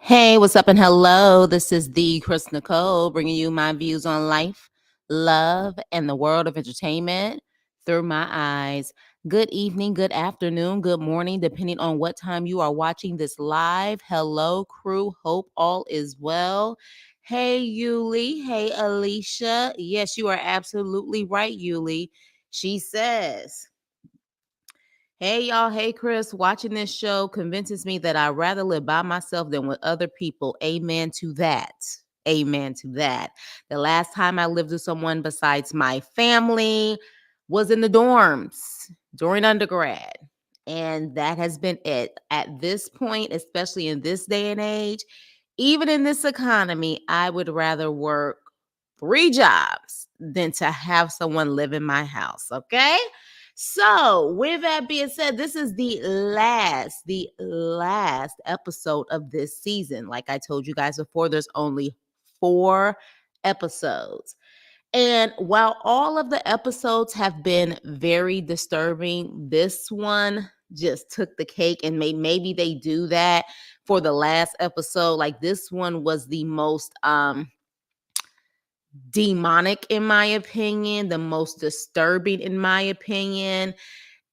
Hey, what's up and hello? This is the Chris Nicole bringing you my views on life, love, and the world of entertainment through my eyes. Good evening, good afternoon, good morning, depending on what time you are watching this live. Hello, crew. Hope all is well. Hey, Yuli. Hey, Alicia. Yes, you are absolutely right, Yuli. She says, hey y'all, hey Chris, watching this show convinces me that I'd rather live by myself than with other people. Amen to that. Amen to that. The last time I lived with someone besides my family was in the dorms during undergrad. And that has been it. At this point, especially in this day and age, even in this economy, I would rather work 3 jobs than to have someone live in my house. Okay. So, with that being said, this is the last episode of this season. Like I told you guys before, there's only 4 episodes. And while all of the episodes have been very disturbing, this one just took the cake, and maybe they do that for the last episode. Like this one was the most demonic in my opinion, the most disturbing in my opinion.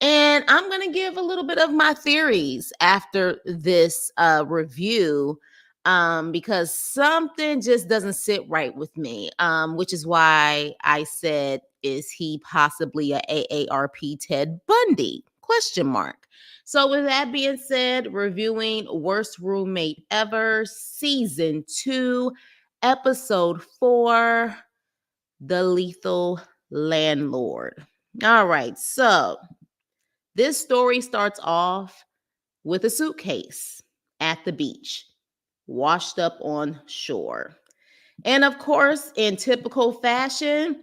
And I'm going to give a little bit of my theories after this review, because something just doesn't sit right with me, which is why I said, is he possibly a AARP Ted Bundy? Question mark. So with that being said, reviewing Worst Roommate Ever, Season 2, Episode 4, The Lethal Landlord. All right, so this story starts off with a suitcase at the beach, washed up on shore. And of course, in typical fashion,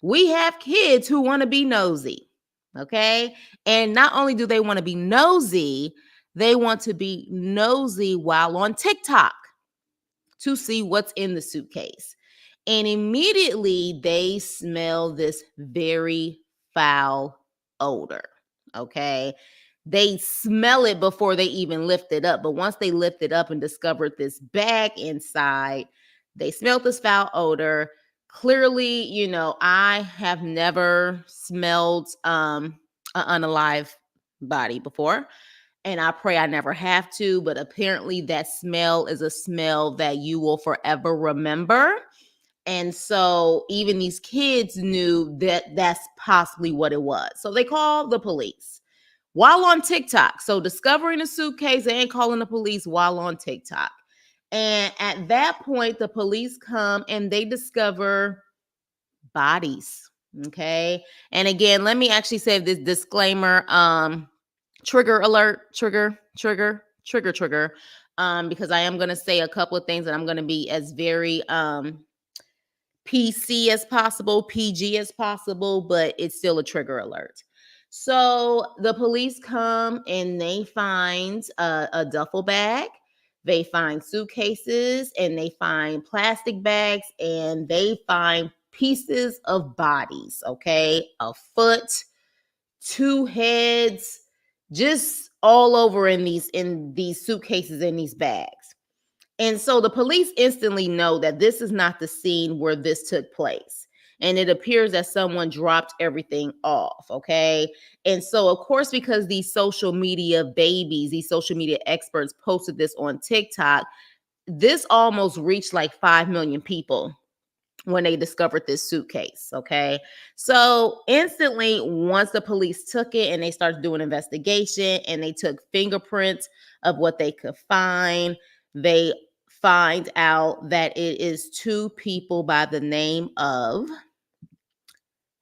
we have kids who want to be nosy. Okay. And not only do they want to be nosy, they want to be nosy while on TikTok to see what's in the suitcase. And immediately they smell this very foul odor. Okay. They smell it before they even lift it up. But once they lift it up and discovered this bag inside, they smelled this foul odor. Clearly, I have never smelled an unalive body before, and I pray I never have to, but apparently that smell is a smell that you will forever remember. And so even these kids knew that that's possibly what it was. So they called the police while on TikTok. So discovering a suitcase and calling the police while on TikTok. And at that point, the police come and they discover bodies. Okay. And again, let me actually say this disclaimer. Trigger alert, trigger, because I am going to say a couple of things, and I'm going to be as very PC as possible, PG as possible, but it's still a trigger alert. So the police come and they find a duffel bag, they find suitcases, and they find plastic bags, and they find pieces of bodies. Okay, a foot, 2 heads, just all over in these suitcases, in these bags. And so the police instantly know that this is not the scene where this took place. And it appears that someone dropped everything off. Okay. And so, of course, because these social media babies, these social media experts posted this on TikTok, this almost reached like 5 million people when they discovered this suitcase. Okay. So instantly, once the police took it and they started doing investigation and they took fingerprints of what they could find, they find out that it is 2 people by the name of,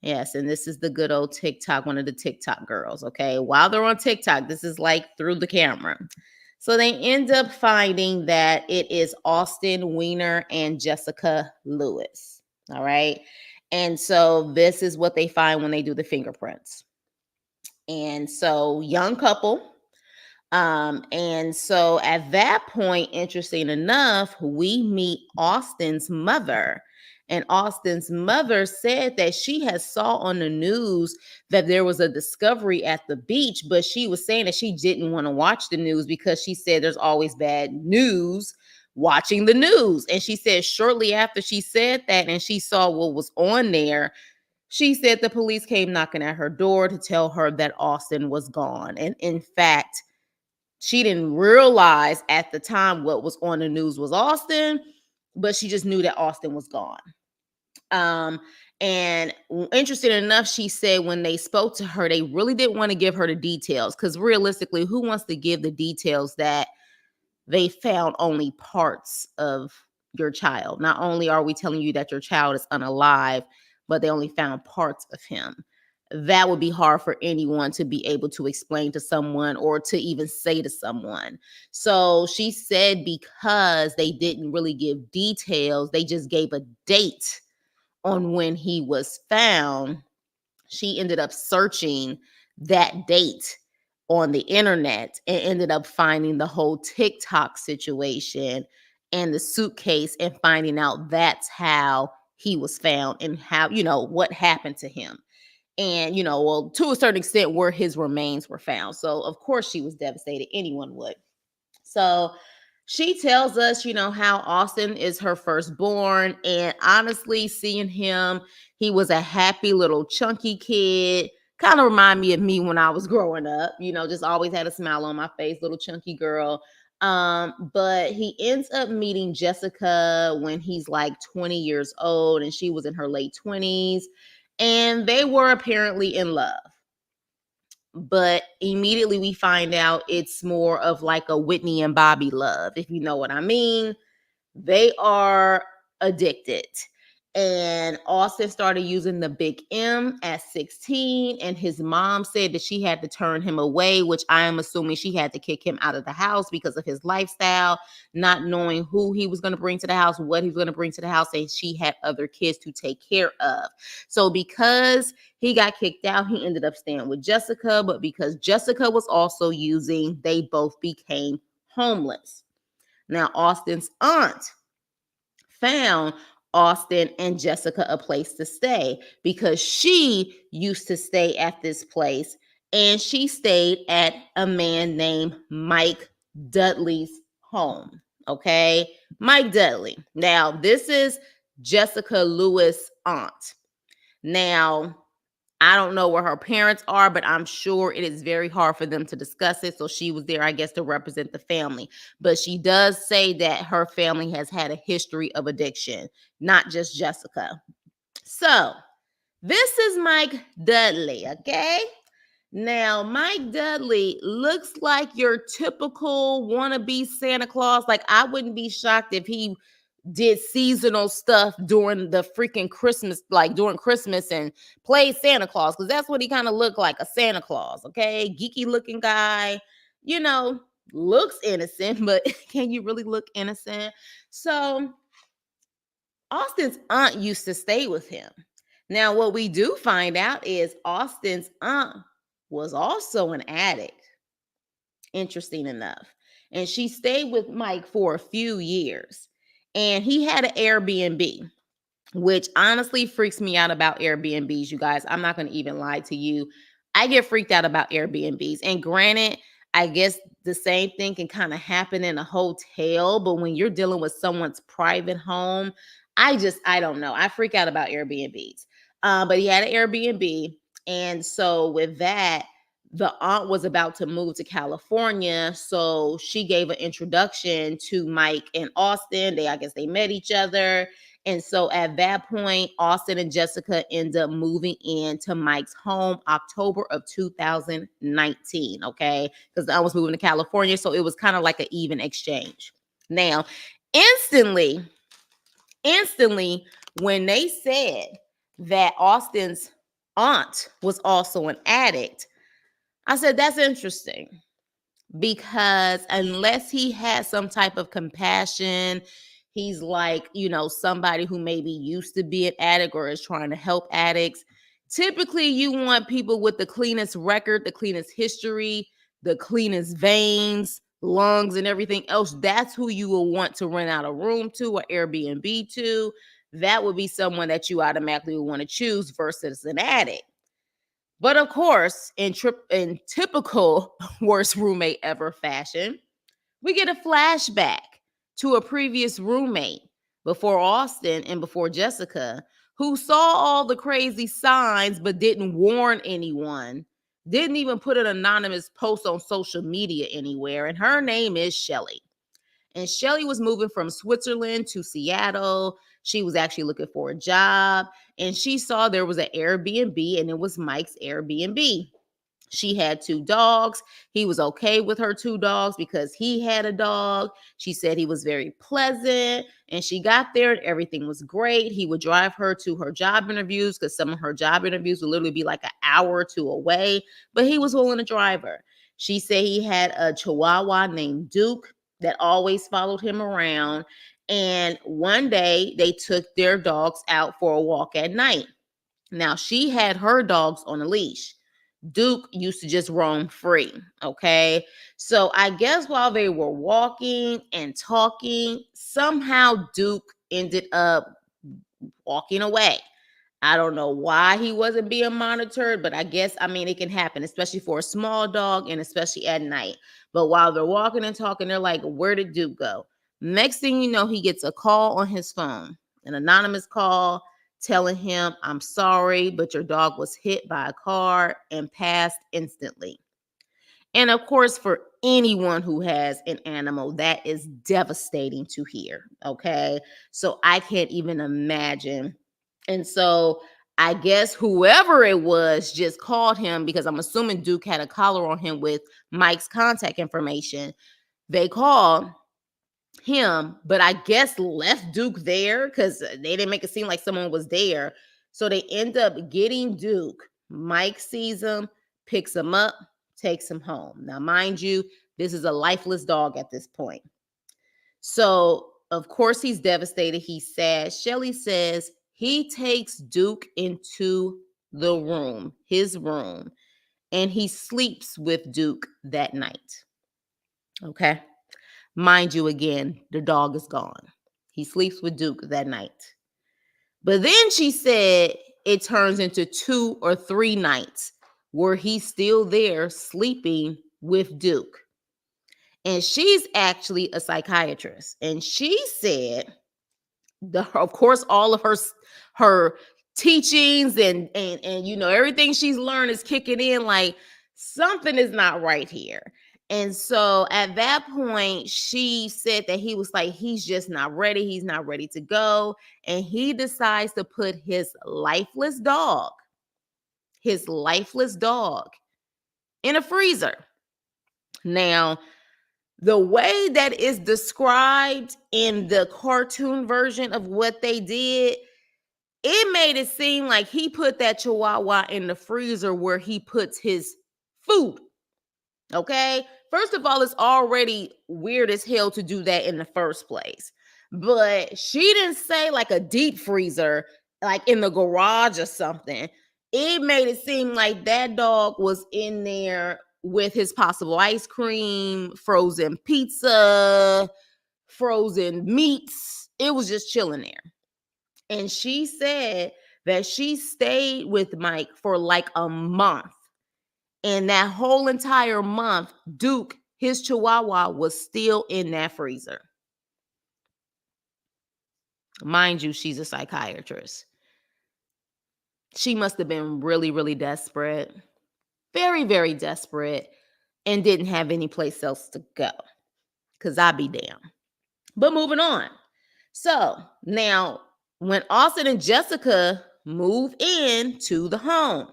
yes, and this is the good old TikTok, one of the TikTok girls. Okay. While they're on TikTok, this is like through the camera. So they end up finding that it is Austin Weiner and Jessica Lewis. All right. And so this is what they find when they do the fingerprints. And so, young couple. And so at that point, interesting enough, we meet Austin's mother. And Austin's mother said that she had saw on the news that there was a discovery at the beach, but she was saying that she didn't want to watch the news because she said there's always bad news watching the news. And she said shortly after she said that and she saw what was on there, she said the police came knocking at her door to tell her that Austin was gone. And in fact, she didn't realize at the time what was on the news was Austin, but she just knew that Austin was gone. Um, and interesting enough, she said when they spoke to her, they really didn't want to give her the details because realistically, who wants to give the details that they found only parts of your child? Not only are we telling you that your child is unalive, but they only found parts of him. That would be hard for anyone to be able to explain to someone or to even say to someone. So she said because they didn't really give details, they just gave a date on when he was found. She ended up searching that date on the internet and ended up finding the whole TikTok situation and the suitcase and finding out that's how he was found and how, what happened to him. And, well, to a certain extent, where his remains were found. So, of course, she was devastated. Anyone would. So, she tells us, how Austin is her firstborn. And honestly, seeing him, he was a happy little chunky kid. Kind of remind me of me when I was growing up, just always had a smile on my face, little chunky girl. But he ends up meeting Jessica when he's like 20 years old and she was in her late 20s. And they were apparently in love. But immediately we find out it's more of like a Whitney and Bobby love, if you know what I mean. They are addicted. And Austin started using the big M at 16. And his mom said that she had to turn him away, which I am assuming she had to kick him out of the house because of his lifestyle, not knowing who he was going to bring to the house, what he was going to bring to the house. And she had other kids to take care of. So because he got kicked out, he ended up staying with Jessica. But because Jessica was also using, they both became homeless. Now, Austin's aunt found Austin and Jessica a place to stay because she used to stay at this place and she stayed at a man named Mike Dudley's home. Okay, Mike Dudley. Now, this is Jessica Lewis' aunt. Now, I don't know where her parents are, but I'm sure it is very hard for them to discuss it. So she was there, I guess, to represent the family. But she does say that her family has had a history of addiction, not just Jessica. So this is Mike Dudley, okay? Now, Mike Dudley looks like your typical wannabe Santa Claus. Like, I wouldn't be shocked if he did seasonal stuff during the freaking Christmas, like during Christmas, and played Santa Claus, because that's what he kind of looked like, a Santa Claus. Okay, geeky looking guy, looks innocent, but can you really look innocent? So Austin's aunt used to stay with him. Now, what we do find out is Austin's aunt was also an addict, interesting enough, and she stayed with Mike for a few years. And he had an Airbnb, which honestly freaks me out about Airbnbs, you guys. I'm not going to even lie to you. I get freaked out about Airbnbs. And granted, I guess the same thing can kind of happen in a hotel, but when you're dealing with someone's private home, I don't know. I freak out about Airbnbs. But he had an Airbnb. And so with that, the aunt was about to move to California. So she gave an introduction to Mike and Austin. I guess they met each other. And so at that point, Austin and Jessica end up moving into Mike's home October of 2019. Okay. Because I was moving to California. So it was kind of like an even exchange. Now, instantly, when they said that Austin's aunt was also an addict, I said, that's interesting, because unless he has some type of compassion, he's like, somebody who maybe used to be an addict or is trying to help addicts. Typically, you want people with the cleanest record, the cleanest history, the cleanest veins, lungs, and everything else. That's who you will want to rent out a room to or Airbnb to. That would be someone that you automatically would want to choose versus an addict. But of course, in typical worst roommate ever fashion, we get a flashback to a previous roommate before Austin and before Jessica, who saw all the crazy signs but didn't warn anyone, didn't even put an anonymous post on social media anywhere. And her name is Shelly. And Shelly was moving from Switzerland to Seattle. She was actually looking for a job, and she saw there was an Airbnb, and it was Mike's Airbnb. She had 2 dogs. He was okay with her 2 dogs because he had a dog. She said he was very pleasant, and she got there and everything was great. He would drive her to her job interviews because some of her job interviews would literally be like an hour or 2 away, but he was willing to drive her. She said he had a Chihuahua named Duke that always followed him around. And one day they took their dogs out for a walk at night. Now, she had her dogs on a leash. Duke used to just roam free. Okay. So I guess while they were walking and talking, somehow Duke ended up walking away. I don't know why he wasn't being monitored, but I guess, I mean, it can happen, especially for a small dog and especially at night. But while they're walking and talking, they're like, where did Duke go? Next thing you know, he gets a call on his phone, an anonymous call telling him, I'm sorry, but your dog was hit by a car and passed instantly. And of course, for anyone who has an animal, that is devastating to hear. Okay. So I can't even imagine. And so I guess whoever it was just called him because I'm assuming Duke had a collar on him with Mike's contact information. They called him, but I guess left Duke there because they didn't make it seem like someone was there. So they end up getting Duke. Mike sees him, picks him up, takes him home. Now, mind you, this is a lifeless dog at this point. So, of course, he's devastated. He's sad. Shelly says he takes Duke into the room, his room, and he sleeps with Duke that night. Okay. Mind you, again, the dog is gone. He sleeps with Duke that night. But then she said it turns into 2 or 3 nights where he's still there sleeping with Duke. And she's actually a psychiatrist. And she said, of course, all of her teachings and you know everything she's learned is kicking in like something is not right here. And so at that point, she said that he was like, he's just not ready. He's not ready to go. And he decides to put his lifeless dog in a freezer. Now, the way that is described in the cartoon version of what they did, it made it seem like he put that Chihuahua in the freezer where he puts his food. Okay. First of all, it's already weird as hell to do that in the first place. But she didn't say like a deep freezer, like in the garage or something. It made it seem like that dog was in there with his possible ice cream, frozen pizza, frozen meats. It was just chilling there. And she said that she stayed with Mike for like a month. And that whole entire month, Duke, his Chihuahua, was still in that freezer. Mind you, she's a psychiatrist. She must have been really, really desperate. Very, very desperate. And didn't have any place else to go. Because I'd be damned. But moving on. So now, when Austin and Jessica move in to the home,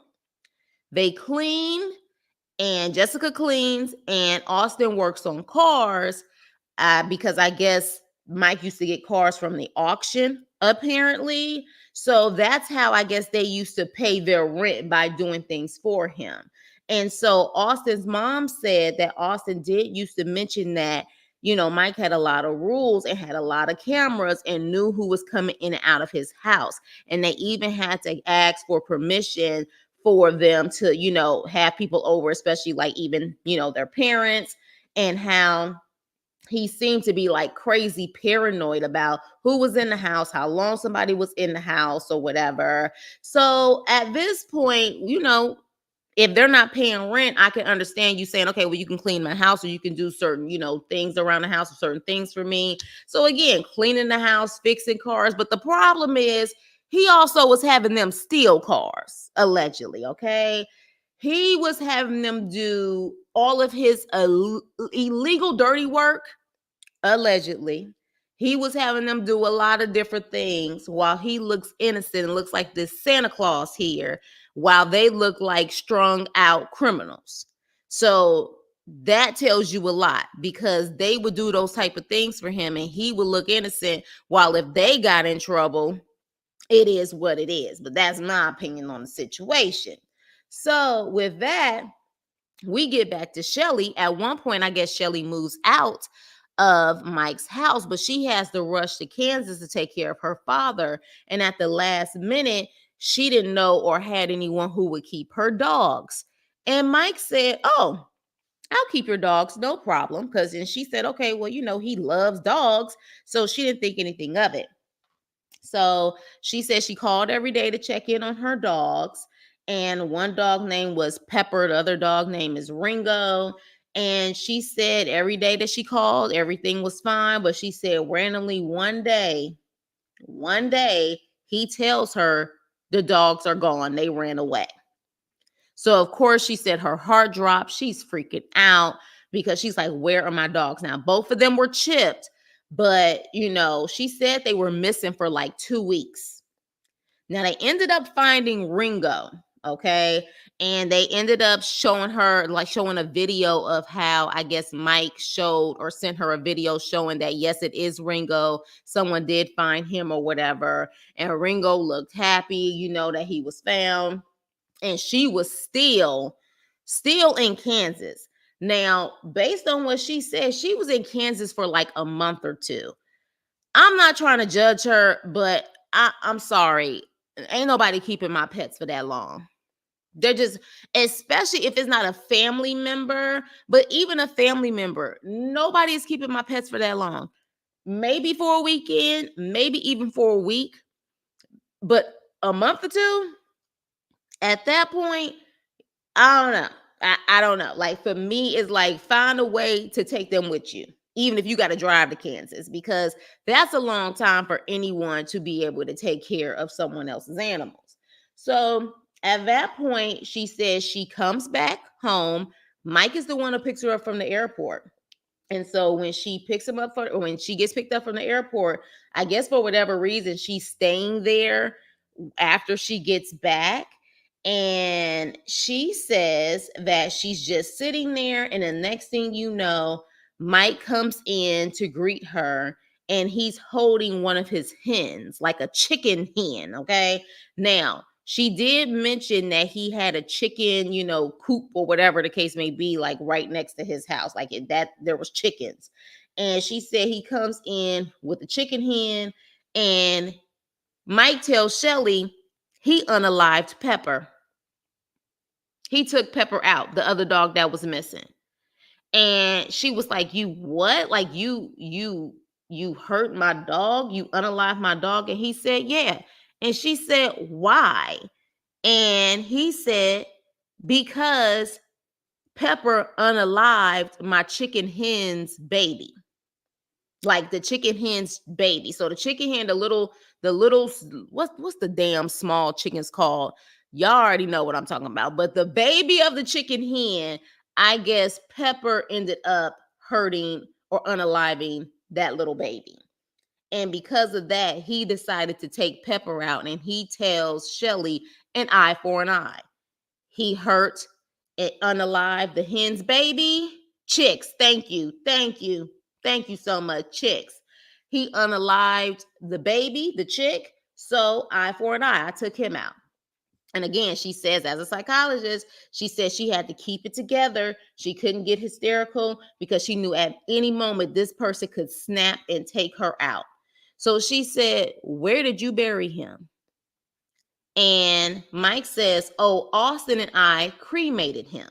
they clean. And Jessica cleans and Austin works on cars because I guess Mike used to get cars from the auction, apparently. So that's how I guess they used to pay their rent, by doing things for him. And so Austin's mom said that Austin did used to mention that, you know, Mike had a lot of rules and had a lot of cameras and knew who was coming in and out of his house. And they even had to ask for permission for them to, you know, have people over, especially like even, you know, their parents, and how he seemed to be like crazy paranoid about who was in the house, how long somebody was in the house or whatever. So at this point, you know, If they're not paying rent, I can understand you saying, okay, well, you can clean my house or you can do certain, things around the house or certain things for me. So again, cleaning the house, fixing cars. But the problem is he also was having them steal cars, allegedly. Okay. He was having them do all of his illegal dirty work, allegedly. He was having them do a lot of different things while he looks innocent and looks like this Santa Claus here, while they look like strung out criminals. So that tells you a lot, because they would do those type of things for him and he would look innocent, while if they got in trouble, it is what it is. But that's my opinion on the situation. So with that, we get back to Shelly. At one point, I guess Shelly moves out of Mike's house, but she has to rush to Kansas to take care of her father. And at the last minute, she didn't know or had anyone who would keep her dogs. And Mike said, "Oh, I'll keep your dogs, no problem." And she said, "Okay, well, he loves dogs." So she didn't think anything of it. So she said she called every day to check in on her dogs. And one dog name was Pepper. The other dog name is Ringo. And she said every day that she called, everything was fine. But she said randomly one day, he tells her the dogs are gone. They ran away. So, of course, she said her heart dropped. She's freaking out because she's like, where are my dogs now? Both of them were chipped, but, she said they were missing for like 2 weeks. Now, they ended up finding Ringo, okay? And they ended up showing a video of how, I guess, Mike showed or sent her a video showing that, yes, it is Ringo. Someone did find him or whatever. And Ringo looked happy, that he was found. And she was still in Kansas. Now, based on what she said, she was in Kansas for like a month or two. I'm not trying to judge her, but I'm sorry. Ain't nobody keeping my pets for that long. They're just, especially if it's not a family member, but even a family member, nobody is keeping my pets for that long. Maybe for a weekend, maybe even for a week, but a month or two, at that point, I don't know. I don't know. Like, for me, it's like, find a way to take them with you, even if you got to drive to Kansas, because that's a long time for anyone to be able to take care of someone else's animals. So at that point, she says she comes back home. Mike is the one who picks her up from the airport. And so when she when she gets picked up from the airport, I guess for whatever reason, she's staying there after she gets back. And she says that she's just sitting there. And the next thing you know, Mike comes in to greet her. And he's holding one of his hens, like a chicken hen. Okay. Now, she did mention that he had a chicken, coop or whatever the case may be, like right next to his house, like that there was chickens. And she said he comes in with the chicken hen, and Mike tells Shelly he unalived Pepper. He took Pepper out, the other dog that was missing. And she was like, "You what? Like you hurt my dog? You unalived my dog?" And he said, "Yeah." And she said, "Why?" And he said, "Because Pepper unalived my chicken hen's baby." Like the chicken hen's baby. So the chicken hen, the little, what's the damn small chickens called? Y'all already know what I'm talking about. But the baby of the chicken hen, I guess Pepper ended up hurting or unaliving that little baby. And because of that, he decided to take Pepper out, and he tells Shelly an eye for an eye. He hurt and unalived the hen's baby. Chicks, thank you. Thank you. Thank you so much, chicks. He unalived the baby, the chick. So eye for an eye. I took him out. And again, she says, as a psychologist, she says she had to keep it together. She couldn't get hysterical because she knew at any moment this person could snap and take her out. So she said, "Where did you bury him?" And Mike says, "Oh, Austin and I cremated him."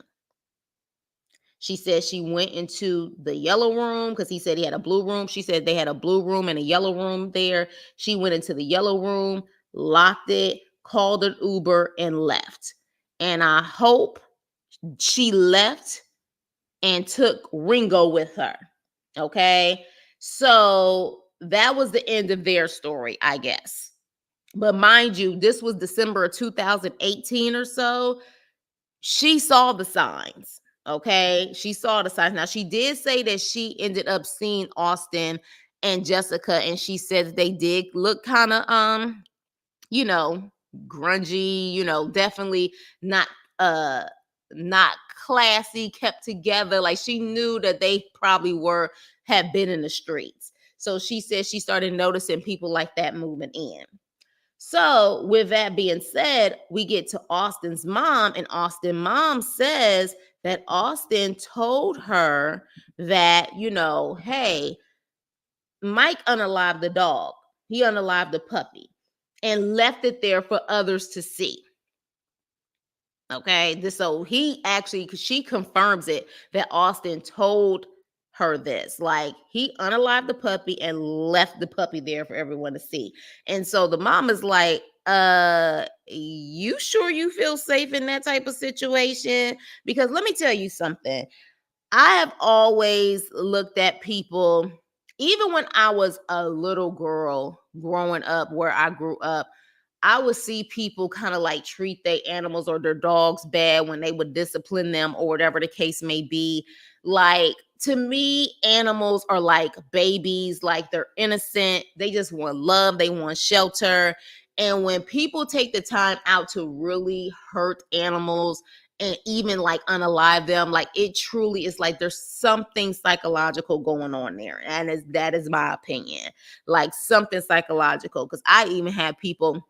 She said she went into the yellow room because he said he had a blue room. She said they had a blue room and a yellow room there. She went into the yellow room, locked it, called an Uber, and left. And I hope She left and took Ringo with her. Okay. So that was the end of their story, I guess. But mind you, this was December of 2018 or so. She saw the signs. Okay. She saw the signs. Now, she did say that she ended up seeing Austin and Jessica, and she said that they did look kind of, you know, grungy, definitely not, uh, not classy, kept together. Like she knew that they probably had been in the streets. So she said she started noticing people like that moving in. So, with that being said, we get to Austin's mom, and Austin mom says that Austin told her that, hey, Mike unalived the dog. He unalived the puppy and left it there for others to see. Okay. So she confirms it that Austin told her this. Like he unalived the puppy and left the puppy there for everyone to see. And so the mom is like, you sure you feel safe in that type of situation? Because let me tell you something. I have always looked at people, even when I was a little girl growing up where I grew up, I would see people kind of like treat their animals or their dogs bad when they would discipline them or whatever the case may be. Like to me, animals are like babies, like they're innocent. They just want love, they want shelter. And when people take the time out to really hurt animals and even like unalive them, like it truly is like there's something psychological going on there. And that is my opinion. Like something psychological. Because I even had people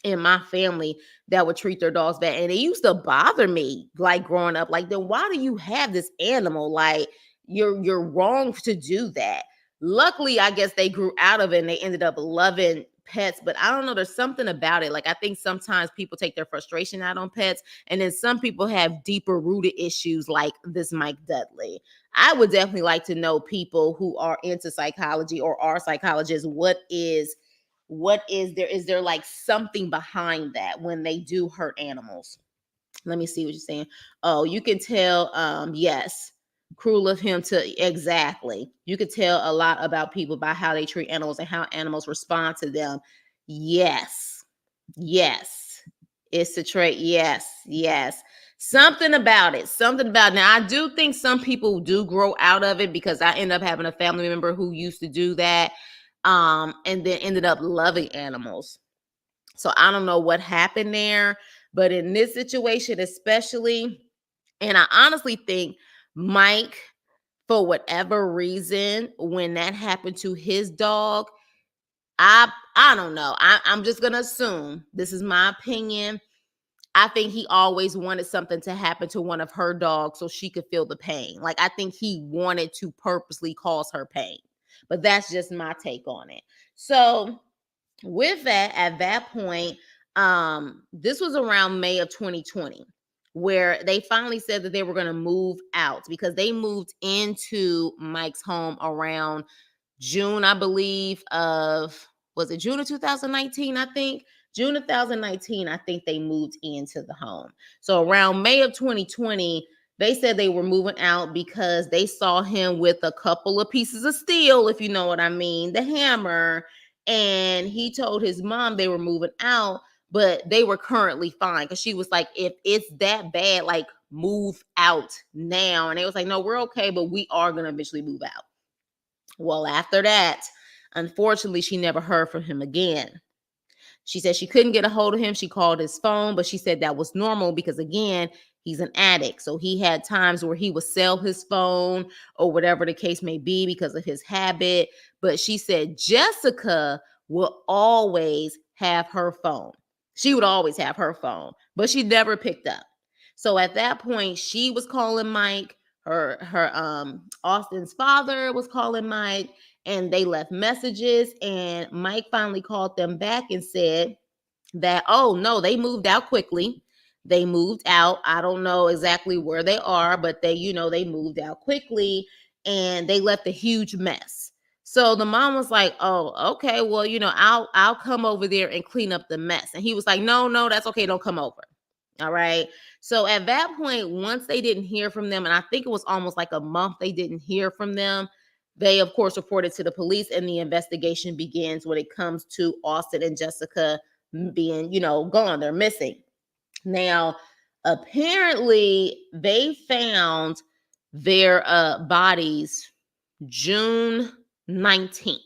in my family that would treat their dogs bad. And it used to bother me like growing up. Like, then why do you have this animal? Like, you're wrong to do that. Luckily, I guess they grew out of it and they ended up loving pets. But I don't know, there's something about it. Like, I think sometimes people take their frustration out on pets, and then some people have deeper rooted issues like this Mike Dudley. I would definitely like to know, people who are into psychology or are psychologists, is there like something behind that when they do hurt animals? Let me see what you're saying. Oh, you can tell, yes, cruel of him to, exactly, you could tell a lot about people by how they treat animals and how animals respond to them. Yes, yes, it's a trait. Yes, yes, something about it. Now, I do think some people do grow out of it, because I end up having a family member who used to do that, and then ended up loving animals. So I don't know what happened there, but in this situation especially, and I honestly think Mike, for whatever reason, when that happened to his dog, I don't know. I'm just gonna assume, this is my opinion. I think he always wanted something to happen to one of her dogs so she could feel the pain. Like I think he wanted to purposely cause her pain. But that's just my take on it. So with that, at that point, this was around May of 2020, where they finally said that they were going to move out, because they moved into Mike's home around June, I believe, was it June of 2019? I think June of 2019, I think they moved into the home. So around May of 2020, they said they were moving out because they saw him with a couple of pieces of steel, if you know what I mean, the hammer. And he told his mom they were moving out, but they were currently fine. Because she was like, if it's that bad, like move out now. And they was like, no, we're okay, but we are going to eventually move out. Well, after that, unfortunately, she never heard from him again. She said she couldn't get a hold of him. She called his phone, but she said that was normal because, again, he's an addict. So he had times where he would sell his phone or whatever the case may be because of his habit. But she said Jessica will always have her phone. She would always have her phone, but she never picked up. So at that point, she was calling Mike. Her Austin's father was calling Mike, and they left messages, and Mike finally called them back and said that, oh no, they moved out quickly. They moved out. I don't know exactly where they are, but they moved out quickly, and they left a huge mess. So the mom was like, oh, okay, well, I'll come over there and clean up the mess. And he was like, no, that's okay, don't come over. All right. So at that point, once they didn't hear from them, and I think it was almost like a month they didn't hear from them, they of course reported to the police, and the investigation begins when it comes to Austin and Jessica being, gone. They're missing. Now, apparently, they found their bodies June 19th.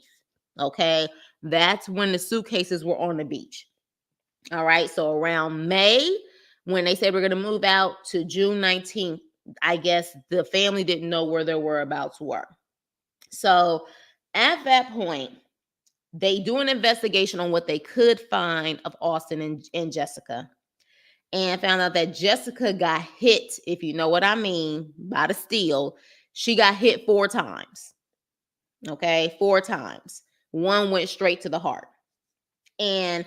Okay. That's when the suitcases were on the beach. All right. So around May, when they said we're going to move out, to June 19th, I guess the family didn't know where their whereabouts were. So at that point, they do an investigation on what they could find of Austin and Jessica, and found out that Jessica got hit, if you know what I mean, by the steel. She got hit 4 times. Okay, 4 times. One went straight to the heart. And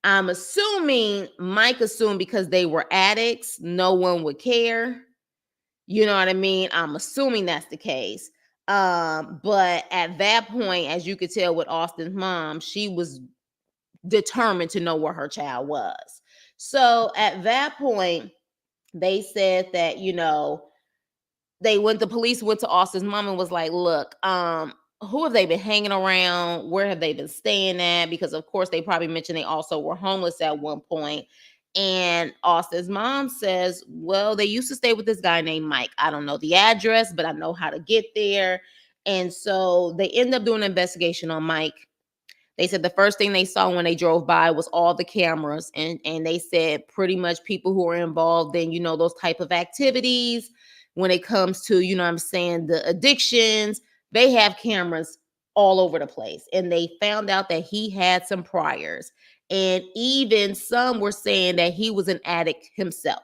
I'm assuming Mike assumed because they were addicts, no one would care. You know what I mean? I'm assuming that's the case. But at that point, as you could tell with Austin's mom, she was determined to know where her child was. So at that point, they said that, the police went to Austin's mom and was like, look, who have they been hanging around? Where have they been staying at? Because of course they probably mentioned they also were homeless at one point. And Austin's mom says, well, they used to stay with this guy named Mike. I don't know the address, but I know how to get there. And so they end up doing an investigation on Mike. They said the first thing they saw when they drove by was all the cameras. And they said pretty much people who are involved in, those type of activities when it comes to, I'm saying, the addictions, they have cameras all over the place. And they found out that he had some priors. And even some were saying that he was an addict himself.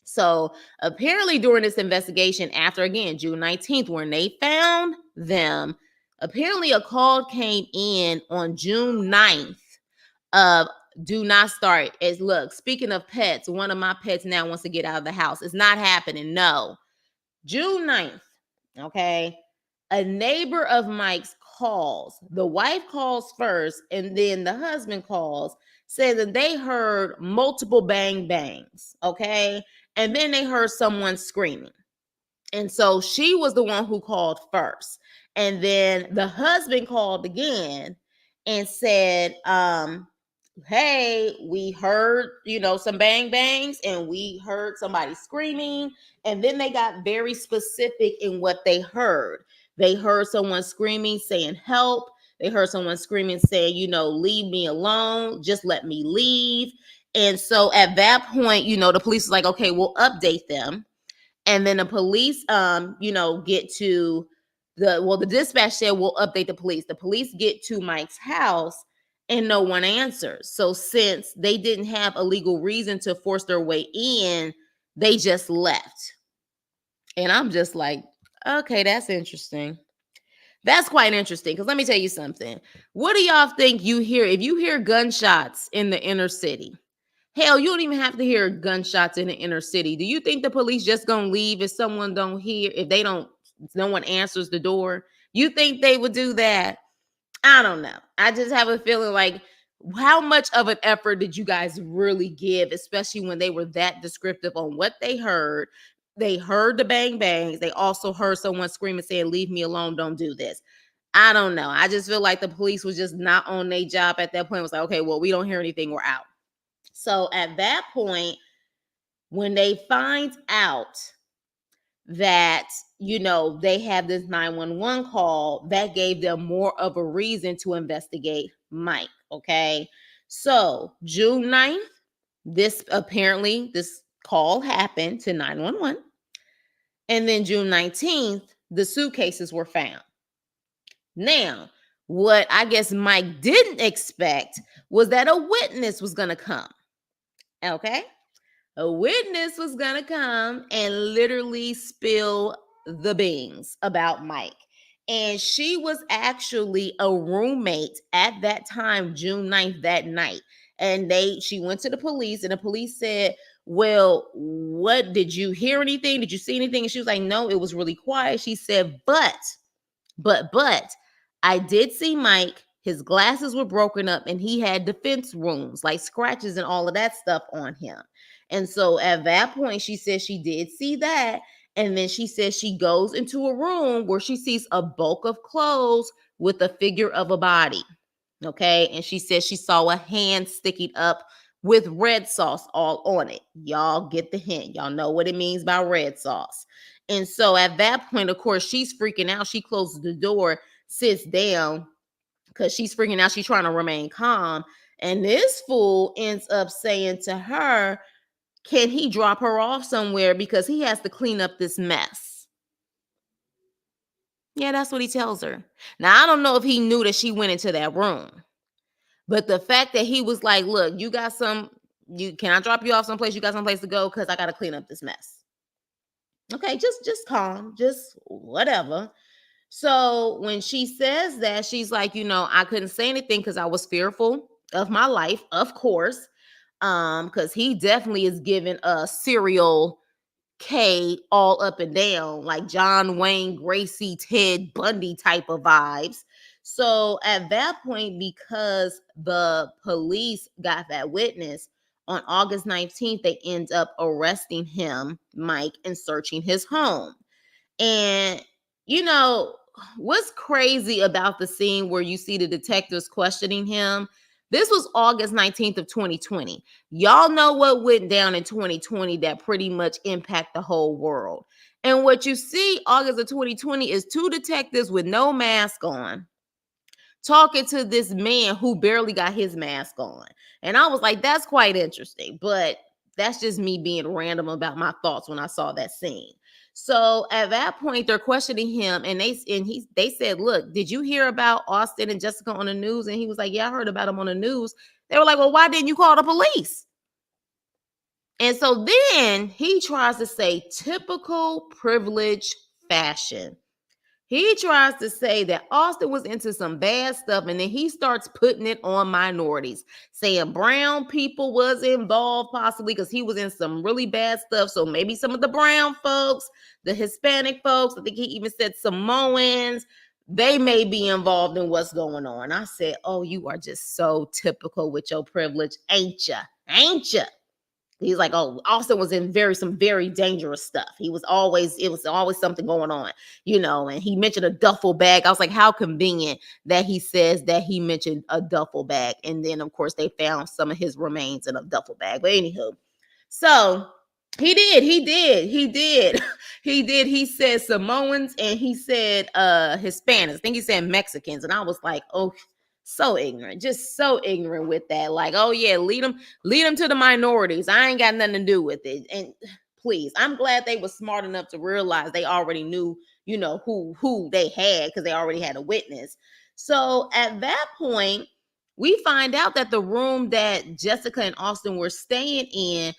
So apparently during this investigation, after, again, June 19th, when they found them, apparently a call came in on June 9th of do not start. As look, speaking of pets, one of my pets now wants to get out of the house. It's not happening. No. June 9th, okay, a neighbor of Mike's calls. The wife calls first, and then the husband calls, says that they heard multiple bang bangs, okay? And then they heard someone screaming. And so she was the one who called first. And then the husband called again and said, hey, we heard, some bang bangs, and we heard somebody screaming. And then they got very specific in what they heard. They heard someone screaming, saying help. They heard someone screaming, saying, leave me alone. Just let me leave. And so at that point, the police was like, okay, we'll update them. And then the police, get to the dispatch said, we'll update the police. The police get to Mike's house and no one answers. So since they didn't have a legal reason to force their way in, they just left. And I'm just like, okay, that's interesting. That's quite interesting. Because let me tell you something. What do y'all think you hear? If you hear gunshots in the inner city, hell, you don't even have to hear gunshots in the inner city. Do you think the police just gonna leave if someone don't hear, if they don't, no one answers the door? You think they would do that? I don't know. I just have a feeling like, how much of an effort did you guys really give, especially when they were that descriptive on what they heard? They heard the bang bangs. They also heard someone screaming saying, leave me alone, don't do this. I don't know. I just feel like the police was just not on their job at that point. It was like, okay, well, we don't hear anything, we're out. So at that point, when they find out that, they have this 911 call, that gave them more of a reason to investigate Mike. Okay. So June 9th, this call happened to 911. And then June 19th, the suitcases were found. Now, what I guess Mike didn't expect was that a witness was going to come. Okay. A witness was going to come and literally spill the beans about Mike. And she was actually a roommate at that time, June 9th, that night. And she went to the police, and the police said, well, what, did you hear anything? Did you see anything? And she was like, no, it was really quiet. She said, but I did see Mike. His glasses were broken up and he had defense wounds, like scratches and all of that stuff on him. And so at that point, she said she did see that. And then she says she goes into a room where she sees a bulk of clothes with a figure of a body. Okay. And she says she saw a hand sticking up with red sauce all on it. Y'all get the hint. Y'all know what it means by red sauce. And so at that point, of course, she's freaking out. She closes the door, sits down because she's freaking out. She's trying to remain calm. And this fool ends up saying to her, can he drop her off somewhere because he has to clean up this mess? Yeah, that's what he tells her. Now, I don't know if he knew that she went into that room, but the fact that he was like, look, you got some, can I drop you off someplace? You got someplace to go? Because I got to clean up this mess. Okay, just calm, just whatever. So when she says that, she's like, I couldn't say anything because I was fearful of my life, of course. Because he definitely is giving a serial K all up and down, like John Wayne Gracie, Ted Bundy type of vibes. So at that point, because the police got that witness, on August 19th, they end up arresting him, Mike, and searching his home. And, you know, what's crazy about the scene where you see the detectives questioning him? This was August 19th of 2020. Y'all know what went down in 2020 that pretty much impact the whole world. And what you see August of 2020 is two detectives with no mask on talking to this man who barely got his mask on. And I was like, that's quite interesting. But that's just me being random about my thoughts when I saw that scene. So at that point, they're questioning him, and they said, "Look, did you hear about Austin and Jessica on the news?" And he was like, "Yeah, I heard about them on the news." They were like, "Well, why didn't you call the police?" And so then he tries to say typical privilege fashion. He tries to say that Austin was into some bad stuff, and then he starts putting it on minorities, saying brown people was involved possibly because he was in some really bad stuff. So maybe some of the brown folks, the Hispanic folks, I think he even said Samoans, they may be involved in what's going on. I said, oh, you are just so typical with your privilege, ain't ya? Ain't ya? He's like, oh, Austin was in some very dangerous stuff. It was always something going on, and he mentioned a duffel bag. I was like, how convenient that he says that he mentioned a duffel bag. And then, of course, they found some of his remains in a duffel bag. But anywho, so he did. He said Samoans and he said Hispanics. I think he said Mexicans. And I was like, oh, so ignorant, just so ignorant with that. Like, oh yeah, lead them to the minorities. I ain't got nothing to do with it. And please, I'm glad they were smart enough to realize they already knew, who they had because they already had a witness. So at that point, we find out that the room that Jessica and Austin were staying in,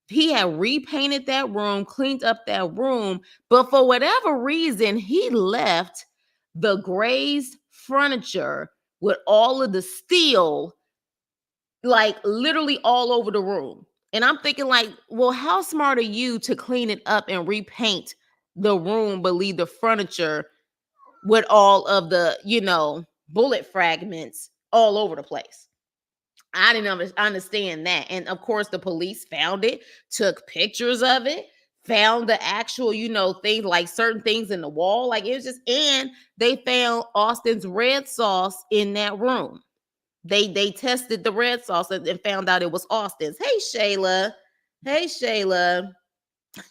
he had repainted that room, cleaned up that room, but for whatever reason, he left the glazed furniture with all of the steel, like literally all over the room. And I'm thinking, like, well, how smart are you to clean it up and repaint the room, but leave the furniture with all of the, bullet fragments all over the place? I didn't understand that. And of course, the police found it, took pictures of it, found the actual, things like certain things in the wall. Like it was just, and they found Austin's red sauce in that room. They tested the red sauce and found out it was Austin's. Hey Shayla. Hey Shayla.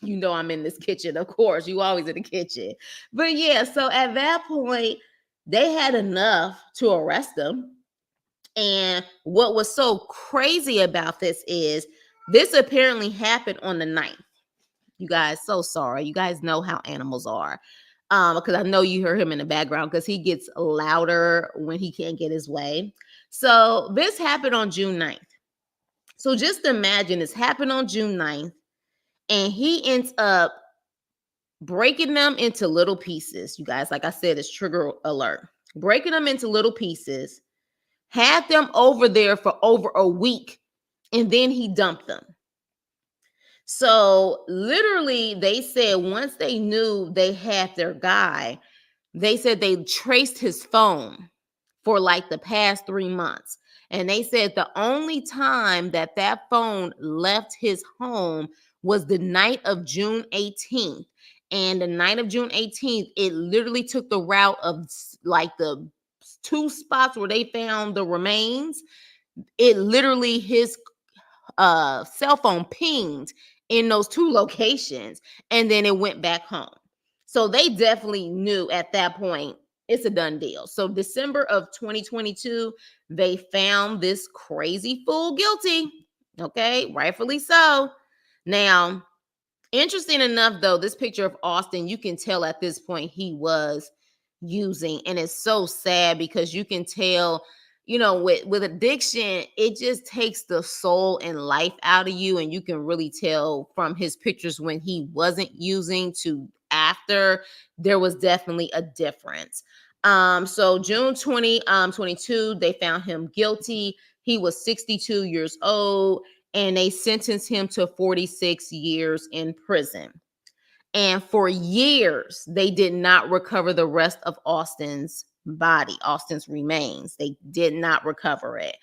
I'm in this kitchen, of course. You always in the kitchen. But yeah, so at that point, they had enough to arrest him. And what was so crazy about this is this apparently happened on the 9th. You guys, so sorry. You guys know how animals are. Because I know you hear him in the background because he gets louder when he can't get his way. So this happened on June 9th. So just imagine this happened on June 9th, and he ends up breaking them into little pieces. You guys, like I said, it's trigger alert. Breaking them into little pieces, had them over there for over a week, and then he dumped them. So literally, they said once they knew they had their guy, they said they traced his phone for like the past 3 months. And they said the only time that that phone left his home was the night of June 18th. And the night of June 18th, it literally took the route of like the two spots where they found the remains. It literally, his cell phone pinged in those two locations, and then it went back home. So they definitely knew at that point it's a done deal. So December of 2022, they found this crazy fool guilty. Okay, rightfully so. Now, interesting enough, though, this picture of Austin, you can tell at this point he was using, and it's so sad because you can tell, with addiction, it just takes the soul and life out of you, and you can really tell from his pictures when he wasn't using to after, there was definitely a difference. So June 2022, they found him guilty. He was 62 years old, and they sentenced him to 46 years in prison. And for years, they did not recover the rest of Austin's body, Austin's remains. They did not recover it.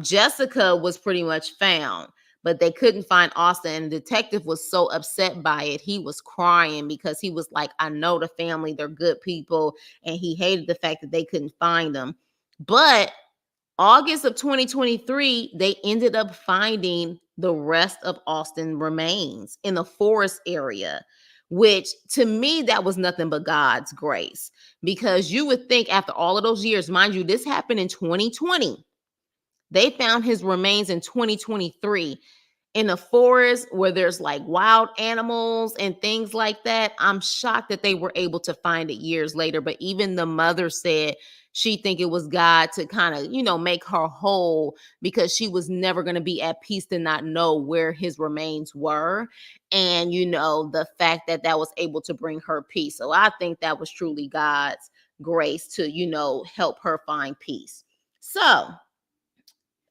Jessica was pretty much found, but they couldn't find Austin. And the detective was so upset by it. He was crying because he was like, I know the family, they're good people. And he hated the fact that they couldn't find them. But August of 2023, they ended up finding the rest of Austin remains in the forest area, which to me, that was nothing but God's grace. Because you would think after all of those years, mind you, this happened in 2020. They found his remains in 2023 in a forest where there's like wild animals and things like that. I'm shocked that they were able to find it years later. But even the mother said she think it was God to kind of, make her whole, because she was never going to be at peace to not know where his remains were. And, the fact that that was able to bring her peace. So I think that was truly God's grace to, help her find peace. So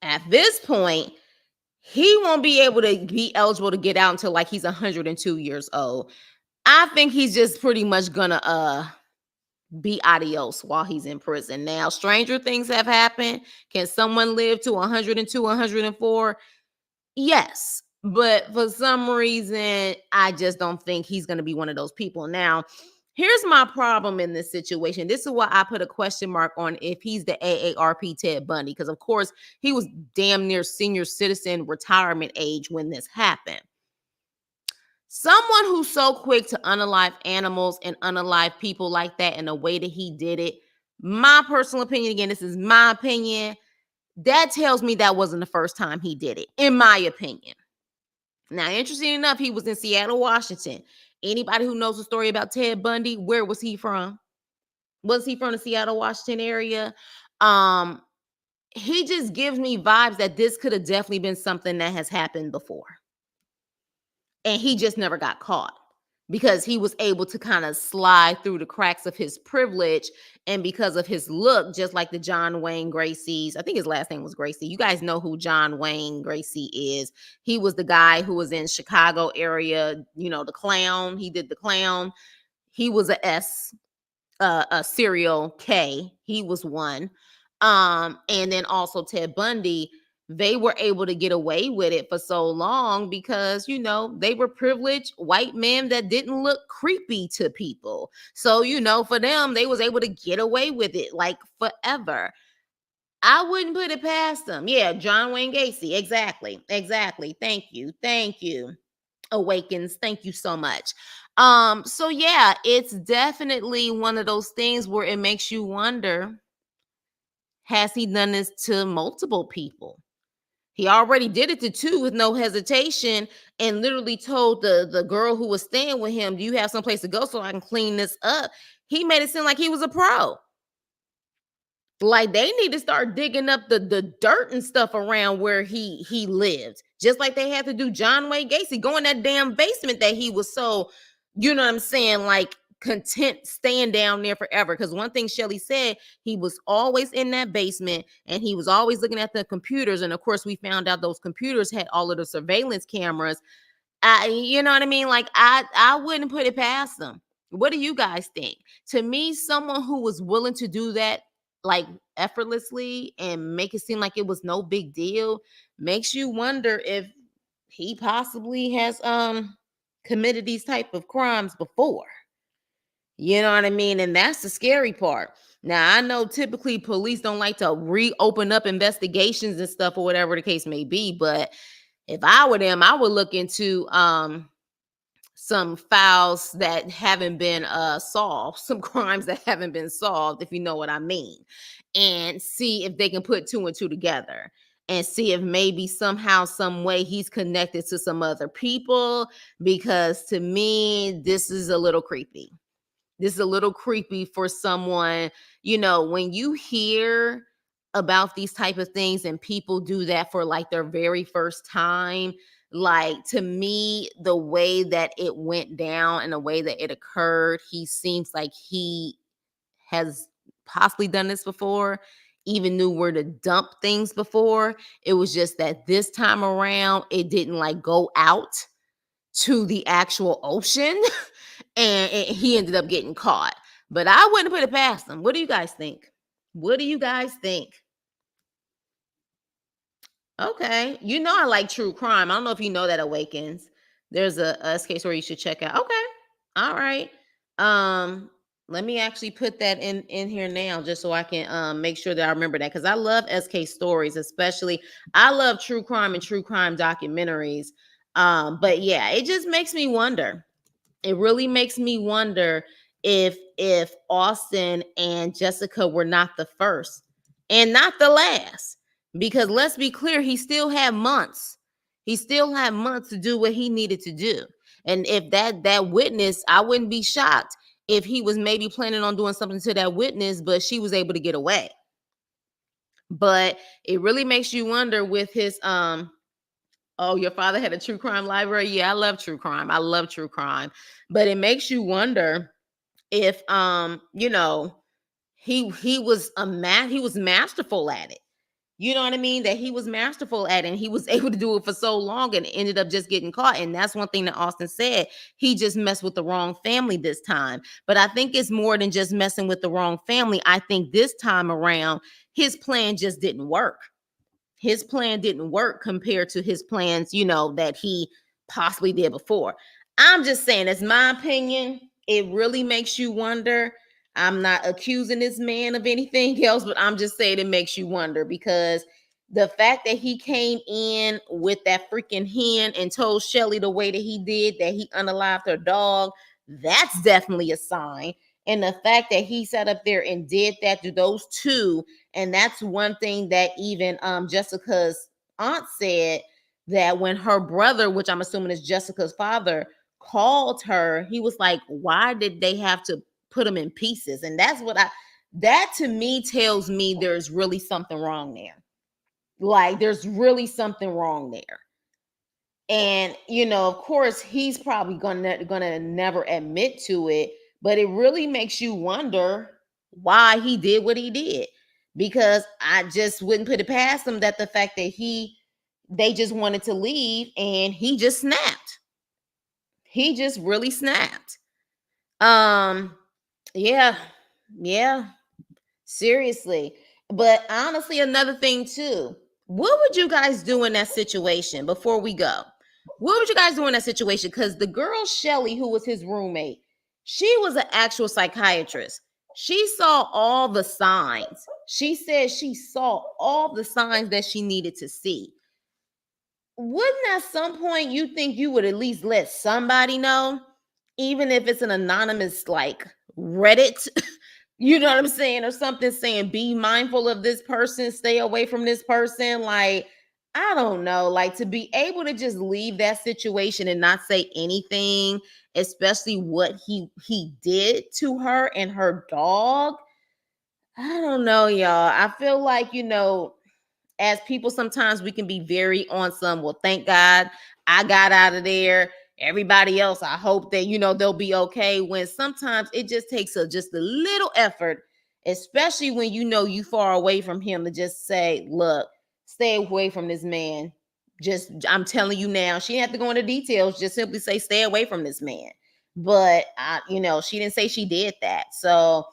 at this point, he won't be able to be eligible to get out until like he's 102 years old. I think he's just pretty much gonna be adios while he's in prison. Now, stranger things have happened. Can someone live to 102, 104? Yes. But for some reason, I just don't think he's going to be one of those people. Now, here's my problem in this situation. This is why I put a question mark on if he's the AARP Ted Bundy, because of course he was damn near senior citizen retirement age when this happened. Someone who's so quick to unalive animals and unalive people like that in the way that he did it, my personal opinion, again, this is my opinion, that tells me that wasn't the first time he did it, in my opinion. Now, interesting enough, he was in Seattle, Washington. Anybody who knows the story about Ted Bundy, where was he from? Was he from the Seattle, Washington area? He just gives me vibes that this could have definitely been something that has happened before. And he just never got caught because he was able to kind of slide through the cracks of his privilege, and because of his look, just like the John Wayne Gacy's. I think his last name was Gacy. You guys know who John Wayne Gacy is. He was the guy who was in Chicago area, the clown. He did the clown. He was a serial K. He was one. And then also Ted Bundy. They were able to get away with it for so long because, they were privileged white men that didn't look creepy to people. So, for them, they was able to get away with it like forever. I wouldn't put it past them. Yeah, John Wayne Gacy. Exactly. Thank you. Awakens. Thank you so much. So yeah, it's definitely one of those things where it makes you wonder, has he done this to multiple people? He already did it to two with no hesitation, and literally told the girl who was staying with him, do you have someplace to go so I can clean this up? He made it seem like he was a pro. Like they need to start digging up the dirt and stuff around where he lived. Just like they had to do John Wayne Gacy, go in that damn basement that he was so, you know what I'm saying, like content staying down there forever. Because one thing Shelly said, he was always in that basement and he was always looking at the computers. And of course, we found out those computers had all of the surveillance cameras. You know what I mean? Like I wouldn't put it past them. What do you guys think? To me, someone who was willing to do that like effortlessly and make it seem like it was no big deal makes you wonder if he possibly has committed these type of crimes before. You know what I mean? And that's the scary part. Now, I know typically police don't like to reopen up investigations and stuff or whatever the case may be, but if I were them, I would look into some files that haven't been solved, some crimes that haven't been solved, if you know what I mean, and see if they can put two and two together and see if maybe somehow, some way he's connected to some other people. Because to me, this is a little creepy. This is a little creepy for someone, when you hear about these type of things and people do that for like their very first time. Like, to me, the way that it went down and the way that it occurred, he seems like he has possibly done this before, even knew where to dump things before. It was just that this time around, it didn't like go out to the actual ocean and he ended up getting caught. But I wouldn't put it past him. What do you guys think? What do you guys think? Okay. I like true crime. I don't know if you know that Awakens. There's a SK story you should check out. Okay. All right. Um, Let me actually put that in here now just so I can make sure that I remember that, because I love SK stories, especially I love true crime and true crime documentaries. But yeah, it just makes me wonder. It really makes me wonder if Austin and Jessica were not the first and not the last. Because let's be clear, he still had months. He still had months to do what he needed to do. And if that witness, I wouldn't be shocked if he was maybe planning on doing something to that witness, but she was able to get away. But it really makes you wonder with his oh, your father had a true crime library. Yeah, I love true crime. I love true crime. But it makes you wonder if he was he was masterful at it. You know what I mean? That he was masterful at it and he was able to do it for so long and ended up just getting caught. And that's one thing that Austin said. He just messed with the wrong family this time. But I think it's more than just messing with the wrong family. I think this time around, his plan just didn't work. His plan didn't work compared to his plans, that he possibly did before. I'm just saying, it's my opinion. It really makes you wonder. I'm not accusing this man of anything else, but I'm just saying it makes you wonder, because the fact that he came in with that freaking hen and told Shelly the way that he did, that he unalived her dog, that's definitely a sign. And the fact that he sat up there and did that to those two, and that's one thing that even Jessica's aunt said, that when her brother, which I'm assuming is Jessica's father, called her, he was like, why did they have to put him in pieces? And that to me tells me there's really something wrong there. Like, there's really something wrong there. And of course, he's probably gonna never admit to it, but it really makes you wonder why he did what he did. Because I just wouldn't put it past him that the fact that they just wanted to leave and he just snapped. He just really snapped. Um, yeah, yeah, seriously. But honestly, another thing too, what would you guys do in that situation before we go? What would you guys do in that situation? Because the girl Shelly, who was his roommate, she was an actual psychiatrist. She saw all the signs. She said she saw all the signs that she needed to see. Wouldn't at some point you think you would at least let somebody know, even if it's an anonymous like Reddit, you know what I'm saying, or something saying be mindful of this person, stay away from this person? Like, I don't know, like, to be able to just leave that situation and not say anything, especially what he did to her and her dog. I don't know, y'all. I feel like, as people, sometimes we can be very on some, well, thank God I got out of there. Everybody else, I hope that, they'll be okay. When sometimes it just takes just a little effort, especially when you far away from him, to just say, look, stay away from this man. Just, I'm telling you now, she didn't have to go into details, just simply say, stay away from this man. But she didn't say she did that. So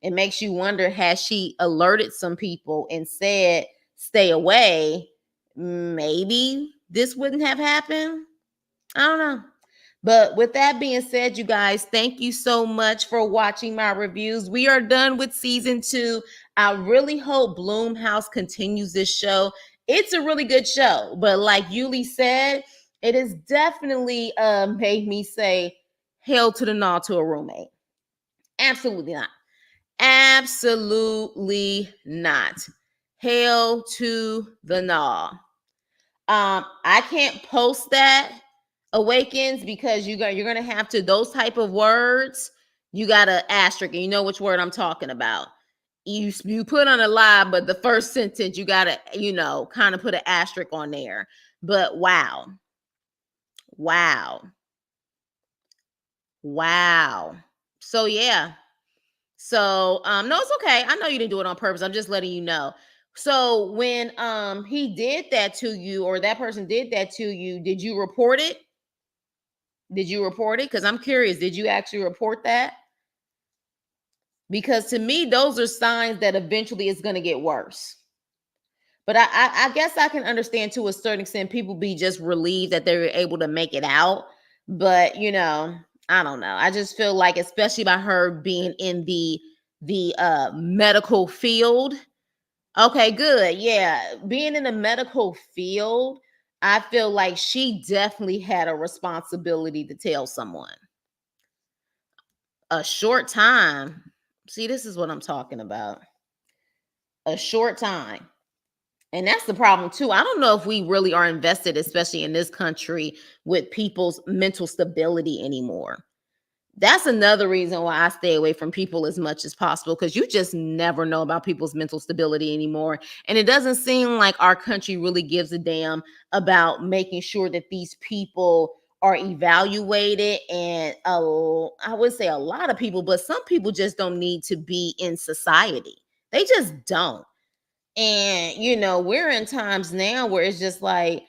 It makes you wonder, has she alerted some people and said, stay away? Maybe this wouldn't have happened. I don't know. But with that being said, you guys, thank you so much for watching my reviews. We are done with season 2. I really hope Bloomhouse continues this show. It's a really good show, but like Yuli said, it has definitely made me say hell to the gnaw to a roommate. Absolutely not. Absolutely not. Hell to the gnaw. I can't post that Awakens because you're gonna have to, those type of words, you gotta asterisk, and you know which word I'm talking about. You put on a live, but the first sentence you gotta, kind of put an asterisk on there. But wow. Wow. Wow. So yeah. So no, it's okay. I know you didn't do it on purpose. I'm just letting you know. So when he did that to you, or that person did that to you, did you report it? Did you report it? Because I'm curious. Did you actually report that? Because to me, those are signs that eventually it's going to get worse. But I guess I can understand to a certain extent people be just relieved that they were able to make it out. But I don't know. I just feel like, especially by her being in the medical field. Okay, good. Yeah, being in the medical field, I feel like she definitely had a responsibility to tell someone. A short time. See, this is what I'm talking about. A short time. And that's the problem too. I don't know if we really are invested, especially in this country, with people's mental stability anymore. That's another reason why I stay away from people as much as possible, because you just never know about people's mental stability anymore. And it doesn't seem like our country really gives a damn about making sure that these people are evaluated. And I would say a lot of people, but some people just don't need to be in society. They just don't. And, we're in times now where it's just like,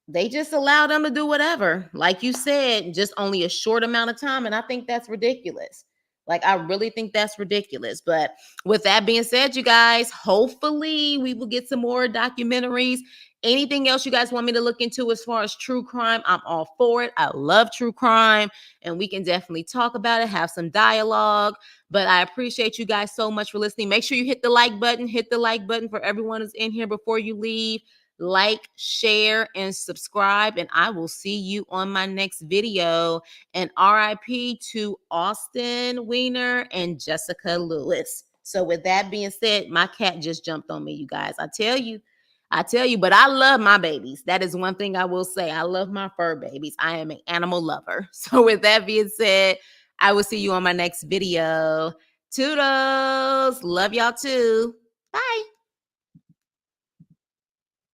they just allow them to do whatever. Like you said, just only a short amount of time. And I think that's ridiculous. Like, I really think that's ridiculous. But with that being said, you guys, hopefully we will get some more documentaries. Anything else you guys want me to look into as far as true crime, I'm all for it. I love true crime, and we can definitely talk about it, have some dialogue. But I appreciate you guys so much for listening. Make sure you hit the like button. Hit the like button for everyone who's in here before you leave. Like, share, and subscribe, and I will see you on my next video. And RIP to Austin Weiner and Jessica Lewis. So with that being said, my cat just jumped on me, you guys. I tell you, but I love my babies. That is one thing I will say. I love my fur babies. I am an animal lover. So with that being said, I will see you on my next video. Toodles. Love y'all too. Bye.